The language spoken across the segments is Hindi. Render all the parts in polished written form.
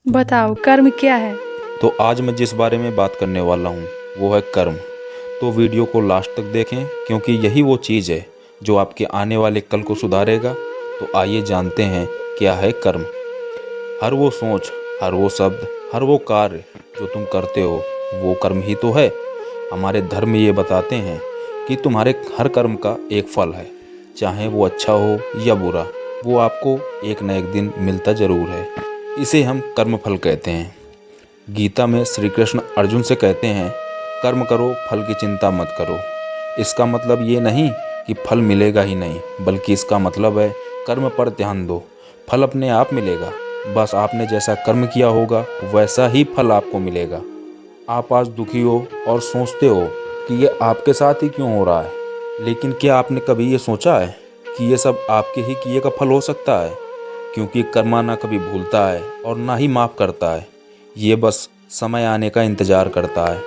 बताओ कर्म क्या है। तो आज मैं जिस बारे में बात करने वाला हूँ वो है कर्म। तो वीडियो को लास्ट तक देखें क्योंकि यही वो चीज़ है जो आपके आने वाले कल को सुधारेगा। तो आइए जानते हैं क्या है कर्म। हर वो सोच, हर वो शब्द, हर वो कार्य जो तुम करते हो वो कर्म ही तो है। हमारे धर्म ये बताते हैं कि तुम्हारे हर कर्म का एक फल है, चाहे वो अच्छा हो या बुरा, वो आपको एक न एक दिन मिलता ज़रूर है। इसे हम कर्म फल कहते हैं। गीता में श्री कृष्ण अर्जुन से कहते हैं, कर्म करो, फल की चिंता मत करो। इसका मतलब ये नहीं कि फल मिलेगा ही नहीं, बल्कि इसका मतलब है कर्म पर ध्यान दो, फल अपने आप मिलेगा। बस आपने जैसा कर्म किया होगा वैसा ही फल आपको मिलेगा। आप आज दुखी हो और सोचते हो कि ये आपके साथ ही क्यों हो रहा है, लेकिन क्या आपने कभी ये सोचा है कि ये सब आपके ही किए का फल हो सकता है? क्योंकि कर्मा ना कभी भूलता है और ना ही माफ़ करता है, ये बस समय आने का इंतज़ार करता है।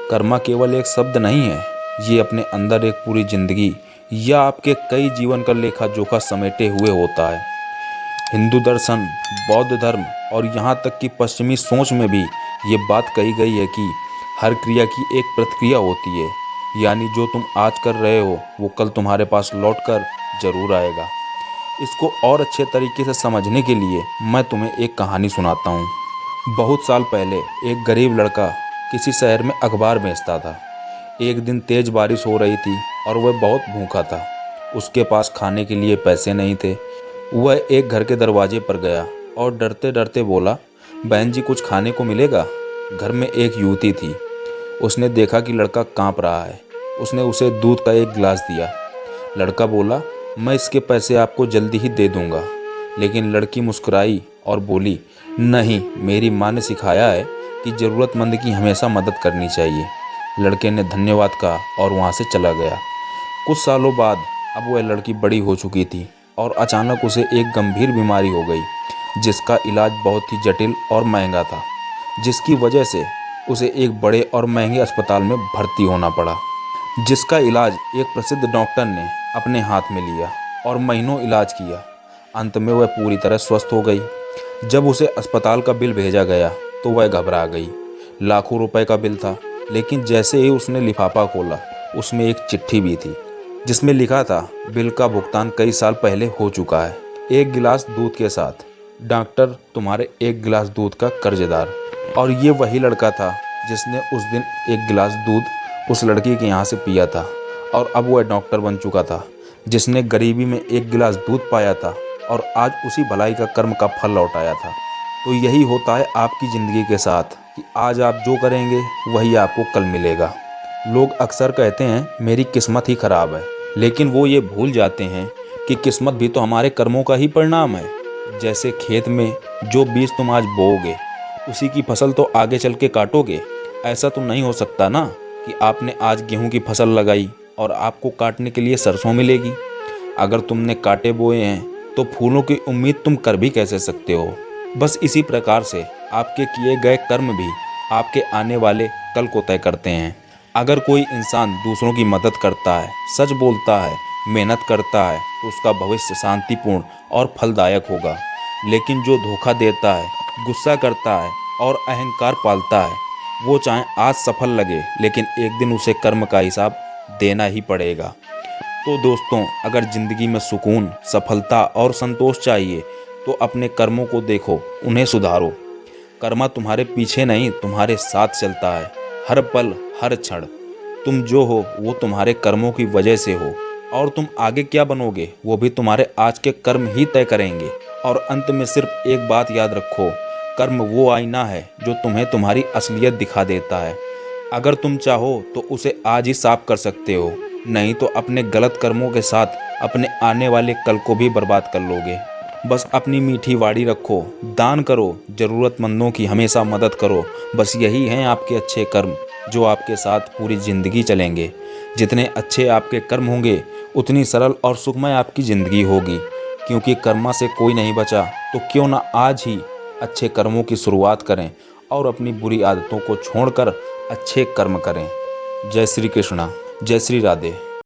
कर्मा केवल एक शब्द नहीं है, ये अपने अंदर एक पूरी ज़िंदगी या आपके कई जीवन का लेखा जोखा समेटे हुए होता है। हिंदू दर्शन, बौद्ध धर्म और यहाँ तक कि पश्चिमी सोच में भी ये बात कही गई है कि हर क्रिया की एक प्रतिक्रिया होती है, यानी जो तुम आज कर रहे हो वो कल तुम्हारे पास लौट कर जरूर आएगा। इसको और अच्छे तरीके से समझने के लिए मैं तुम्हें एक कहानी सुनाता हूँ। बहुत साल पहले एक गरीब लड़का किसी शहर में अखबार बेचता था। एक दिन तेज बारिश हो रही थी और वह बहुत भूखा था। उसके पास खाने के लिए पैसे नहीं थे। वह एक घर के दरवाजे पर गया और डरते डरते बोला, बहन जी कुछ खाने को मिलेगा? घर में एक युवती थी। उसने देखा कि लड़का कांप रहा है। उसने उसे दूध का एक गिलास दिया। लड़का बोला, मैं इसके पैसे आपको जल्दी ही दे दूंगा। लेकिन लड़की मुस्कुराई और बोली, नहीं, मेरी माँ ने सिखाया है कि ज़रूरतमंद की हमेशा मदद करनी चाहिए। लड़के ने धन्यवाद कहा और वहाँ से चला गया। कुछ सालों बाद अब वह लड़की बड़ी हो चुकी थी और अचानक उसे एक गंभीर बीमारी हो गई, जिसका इलाज बहुत ही जटिल और महंगा था, जिसकी वजह से उसे एक बड़े और महंगे अस्पताल में भर्ती होना पड़ा, जिसका इलाज एक प्रसिद्ध डॉक्टर ने अपने हाथ में लिया और महीनों इलाज किया। अंत में वह पूरी तरह स्वस्थ हो गई। जब उसे अस्पताल का बिल भेजा गया तो वह घबरा गई। लाखों रुपए का बिल था, लेकिन जैसे ही उसने लिफाफा खोला उसमें एक चिट्ठी भी थी, जिसमें लिखा था, बिल का भुगतान कई साल पहले हो चुका है, एक गिलास दूध के साथ। डॉक्टर, तुम्हारे एक गिलास दूध का कर्जदार। और ये वही लड़का था जिसने उस दिन एक गिलास दूध उस लड़की के यहाँ से पिया था, और अब वह डॉक्टर बन चुका था, जिसने गरीबी में एक गिलास दूध पाया था और आज उसी भलाई का कर्म का फल लौटाया था। तो यही होता है आपकी ज़िंदगी के साथ कि आज आप जो करेंगे वही आपको कल मिलेगा। लोग अक्सर कहते हैं मेरी किस्मत ही खराब है, लेकिन वो ये भूल जाते हैं कि किस्मत भी तो हमारे कर्मों का ही परिणाम है। जैसे खेत में जो बीज तुम आज बोओगे उसी की फसल तो आगे चल के काटोगे। ऐसा तो नहीं हो सकता ना कि आपने आज गेहूं की फसल लगाई और आपको काटने के लिए सरसों मिलेगी। अगर तुमने कांटे बोए हैं तो फूलों की उम्मीद तुम कर भी कैसे सकते हो। बस इसी प्रकार से आपके किए गए कर्म भी आपके आने वाले कल को तय करते हैं। अगर कोई इंसान दूसरों की मदद करता है, सच बोलता है, मेहनत करता है, तो उसका भविष्य शांतिपूर्ण और फलदायक होगा। लेकिन जो धोखा देता है, गुस्सा करता है और अहंकार पालता है, वो चाहे आज सफल लगे लेकिन एक दिन उसे कर्म का हिसाब देना ही पड़ेगा। तो दोस्तों, अगर ज़िंदगी में सुकून, सफलता और संतोष चाहिए तो अपने कर्मों को देखो, उन्हें सुधारो। कर्मा तुम्हारे पीछे नहीं, तुम्हारे साथ चलता है। हर पल, हर क्षण तुम जो हो वो तुम्हारे कर्मों की वजह से हो, और तुम आगे क्या बनोगे वो भी तुम्हारे आज के कर्म ही तय करेंगे। और अंत में सिर्फ एक बात याद रखो, कर्म वो आईना है जो तुम्हें तुम्हारी असलियत दिखा देता है। अगर तुम चाहो तो उसे आज ही साफ कर सकते हो, नहीं तो अपने गलत कर्मों के साथ अपने आने वाले कल को भी बर्बाद कर लोगे। बस अपनी मीठी वाणी रखो, दान करो, ज़रूरतमंदों की हमेशा मदद करो। बस यही हैं आपके अच्छे कर्म जो आपके साथ पूरी ज़िंदगी चलेंगे। जितने अच्छे आपके कर्म होंगे उतनी सरल और सुखमय आपकी ज़िंदगी होगी। क्योंकि कर्मा से कोई नहीं बचा, तो क्यों ना आज ही अच्छे कर्मों की शुरुआत करें और अपनी बुरी आदतों को छोड़कर अच्छे कर्म करें। जय श्री कृष्णा, जय श्री राधे।